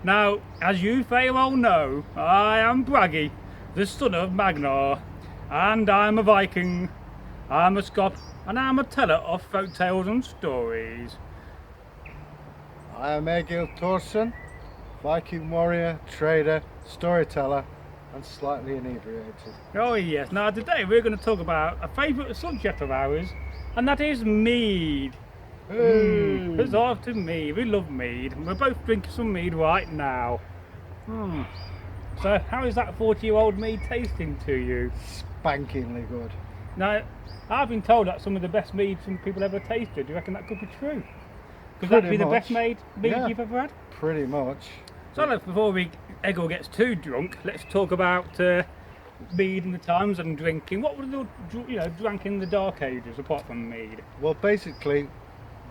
Now, as you very well know, I am Braggy, the son of Magnar, and I'm a Viking, I'm a Scot, and I'm a teller of folk tales and stories. I am Egil Thorson, Viking warrior, trader, storyteller, and slightly inebriated. Oh yes, now today we're going to talk about a favourite subject of ours, and that is mead. Huzzah to mead, we love mead. We're both drinking some mead right now. So how is that 40-year-old mead tasting to you? Spankingly good. Now, I've been told that's some of the best mead some people ever tasted. Do you reckon that could be true? Could that be the best mead you've ever had? Pretty much. So look, before Egil gets too drunk, let's talk about mead and the times and drinking. What were the drank in the Dark Ages apart from mead? Well, basically,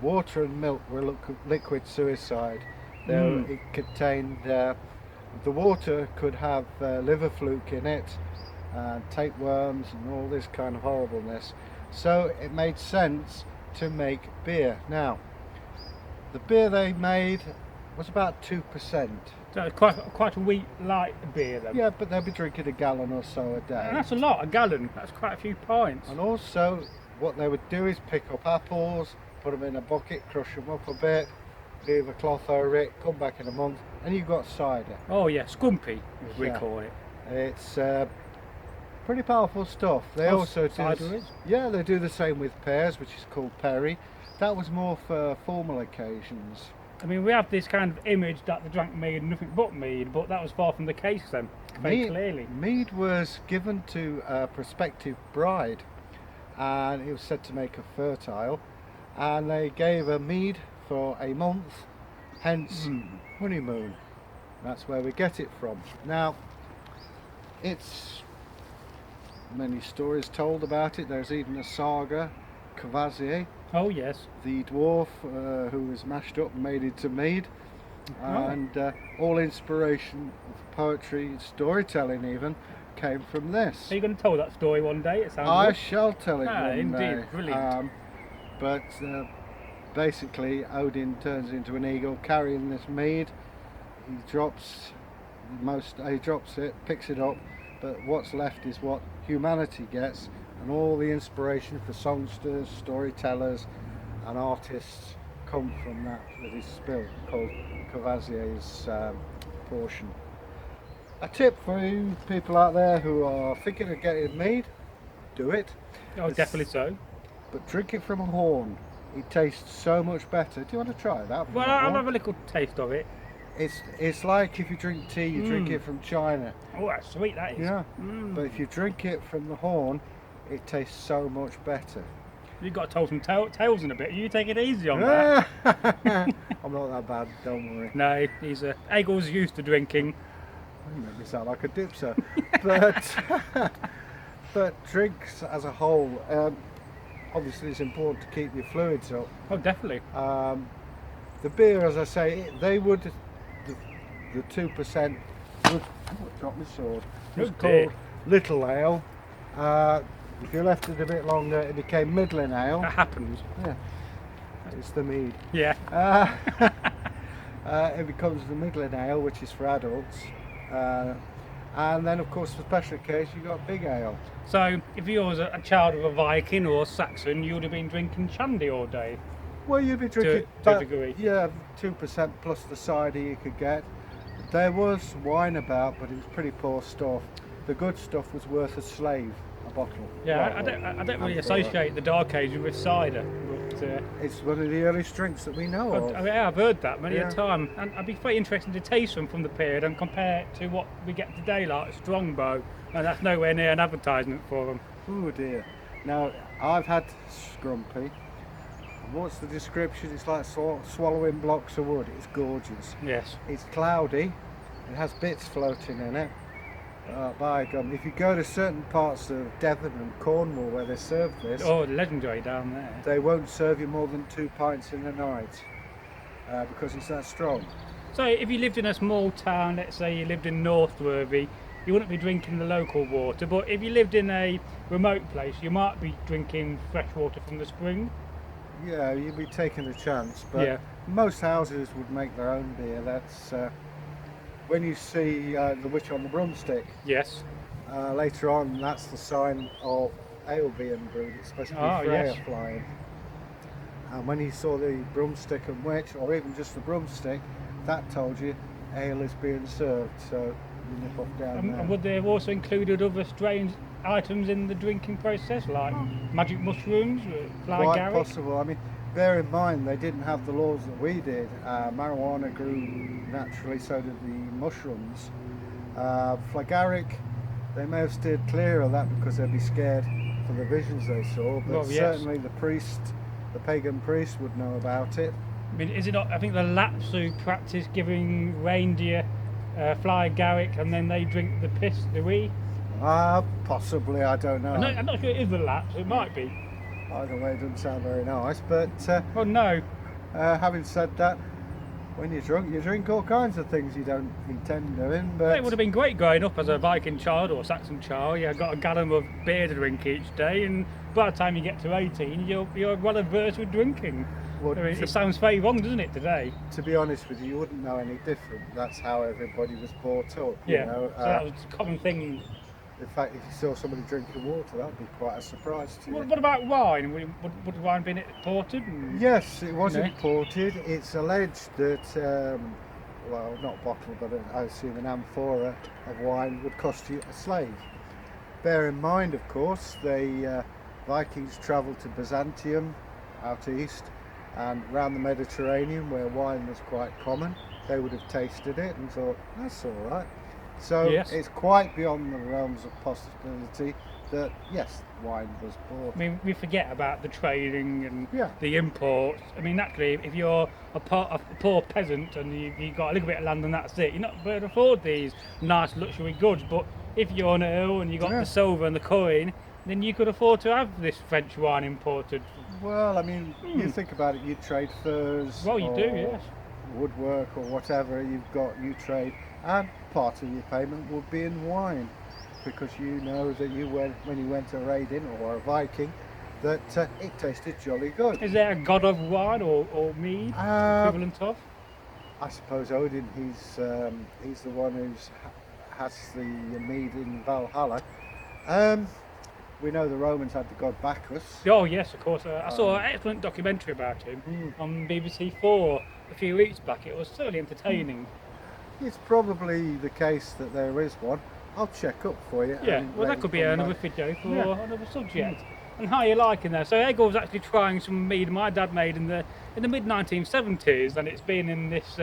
water and milk were liquid suicide. It contained the water could have liver fluke in it, tapeworms, and all this kind of horribleness. So it made sense to make beer. Now, the beer they made was about 2%. So it's quite a wheat light beer then. Yeah, but they'll be drinking a gallon or so a day. And that's a lot, a gallon. That's quite a few pints. And also, what they would do is pick up apples, put them in a bucket, crush them up a bit, leave a cloth over it, come back in a month, and you've got cider. Oh yeah, scrumpy, as we call it. It's pretty powerful stuff. They also do. Yeah, they do the same with pears, which is called perry. That was more for formal occasions. I mean, we have this kind of image that they drank mead and nothing but mead, but that was far from the case then, very clearly. Mead was given to a prospective bride, and it was said to make her fertile, and they gave her mead for a month, hence honeymoon. That's where we get it from. Now, it's many stories told about it. There's even a saga, Kvasir. Oh yes. The dwarf who was mashed up and made into mead, and all inspiration of poetry, storytelling even, came from this. Are you going to tell that story one day? It sounds I good. shall tell it one indeed, day. Brilliant. But basically, Odin turns into an eagle carrying this mead. He drops it, picks it up, but what's left is what humanity gets. And all the inspiration for songsters, storytellers and artists come from that is spilled, called Kvasir's portion. A tip for you people out there who are thinking of getting mead, do it. Oh, definitely so. But drink it from a horn. It tastes so much better. Do you want to try that? Well, I'll have a little taste of it. It's like if you drink tea, you drink it from China. Oh, that's sweet, that is. Yeah. But if you drink it from the horn, it tastes so much better. You've got to tell some tales in a bit. You take it easy on that. I'm not that bad, don't worry. No, Egil's used to drinking. You make me sound like a dipser. but drinks as a whole, obviously it's important to keep your fluids up. Oh, definitely. The beer, as I say, the 2% would drop my sword. It was called Little Ale. If you left it a bit longer, it became middling ale. That happens. Yeah, it's the mead. Yeah. It becomes the middling ale, which is for adults. And then, of course, for special occasions, you've got big ale. So, if you was a child of a Viking or a Saxon, you would have been drinking shandy all day. Well, you'd be drinking to a degree. Yeah, 2% plus the cider you could get. There was wine about, but it was pretty poor stuff. The good stuff was worth a slave. A bottle. Yeah, I don't really associate the Dark Ages with cider, but it's one of the earliest drinks that we know of. I've heard that many a time, and I'd be very interested to taste them from the period and compare it to what we get today, like Strongbow, and that's nowhere near an advertisement for them. Oh dear. Now, I've had Scrumpy. What's the description? It's like swallowing blocks of wood. It's gorgeous. Yes. It's cloudy. It has bits floating in it. By God, if you go to certain parts of Devon and Cornwall where they serve this, legendary down there, they won't serve you more than 2 pints in a night because it's that strong. So if you lived in a small town, let's say you lived in Northworthy, you wouldn't be drinking the local water, but if you lived in a remote place, you might be drinking fresh water from the spring. Yeah, you'd be taking a chance, but most houses would make their own beer. That's when you see the witch on the broomstick, Yes. later on, that's the sign of ale being brewed. It's supposed to be Freya Yes. flying. And when you saw the broomstick and witch, or even just the broomstick, that told you ale is being served. So you nip off down there. And would they have also included other strange items in the drinking process, like magic mushrooms, fly Quite garlic? possible. I mean, bear in mind they didn't have the laws that we did. Marijuana grew naturally, so did the mushrooms. Flagaric, they may have steered clear of that because they'd be scared for the visions they saw. But Well, yes. certainly the pagan priest would know about it. I mean, is it not? I think the Lapps who practice giving reindeer fly garlic and then they drink the piss, the wee. Possibly, I don't know. I'm not sure it is the Lapps, it might be. Either way, it doesn't sound very nice. But Well, no. having said that, when you're drunk, you drink all kinds of things you don't intend doing. But It would have been great growing up as a Viking child or Saxon child. You got a gallon of beer to drink each day, and by the time you get to 18, you're well averse with drinking. Well, I mean, it sounds very wrong, doesn't it, today? to be honest with you, you wouldn't know any different. That's how everybody was brought up. Yeah. You know? So that was a common thing. In fact, if you saw somebody drinking water, that would be quite a surprise to you. What about wine? Would wine been imported? Yes, it was No. imported. It's alleged that, well, not bottle, but I assume an amphora of wine would cost you a slave. Bear in mind, of course, the Vikings travelled to Byzantium, out east, and around the Mediterranean, where wine was quite common. They would have tasted it and thought, that's all right. So Yes. it's quite beyond the realms of possibility that, yes, wine was bought. I mean, we forget about the trading and Yeah. the imports. I mean, naturally, if you're a poor peasant and you've got a little bit of land and that's it, you're not able to afford these nice luxury goods. But if you're an earl and you've got Yeah. the silver and the coin, then you could afford to have this French wine imported. Well, I mean, you think about it, you trade furs, Well, you do, or yes. woodwork or whatever you trade, and part of your payment would be in wine, because you know that when you went a raiding or a Viking, that it tasted jolly good. Is there a god of wine or mead equivalent of? I suppose Odin, he's the one who's has the mead in Valhalla. We know the Romans had the god Bacchus. Oh yes, of course. I saw an excellent documentary about him on BBC 4 a few weeks back. It was certainly entertaining. It's probably the case that there is one. I'll check up for you. Yeah, and well let that you could be come another back. video for Yeah. another subject. And how are you liking that? So Egor was actually trying some mead my dad made in the mid 1970s, and it's been in this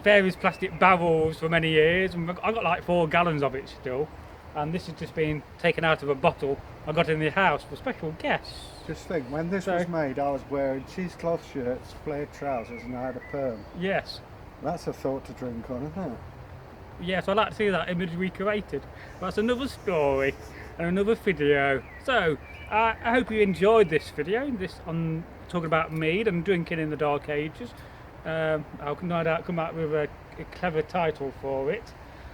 various plastic barrels for many years, and I got like 4 gallons of it still. And this has just been taken out of a bottle I got in the house for special guests. Just think, when this So- was made, I was wearing cheesecloth shirts, flared trousers, and I had a perm. Yes. That's a thought to drink on, isn't it? Yes, I'd like to see that image recreated. That's another story and another video. So, I hope you enjoyed this video, this on talking about mead and drinking in the Dark Ages. I'll no doubt come up with a clever title for it.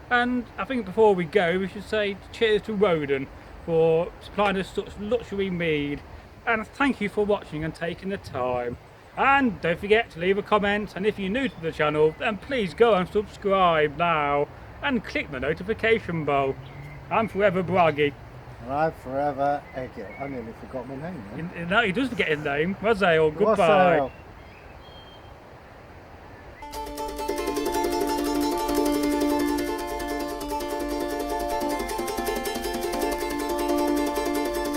And I think before we go, we should say cheers to Woden for supplying us such luxury mead. And thank you for watching and taking the time. And don't forget to leave a comment, and if you're new to the channel, then please go and subscribe now and click the notification bell. I'm forever Braggy. And I'm forever Egil. I nearly forgot my name then. No, he does forget his name. Wassail, Wassail. goodbye.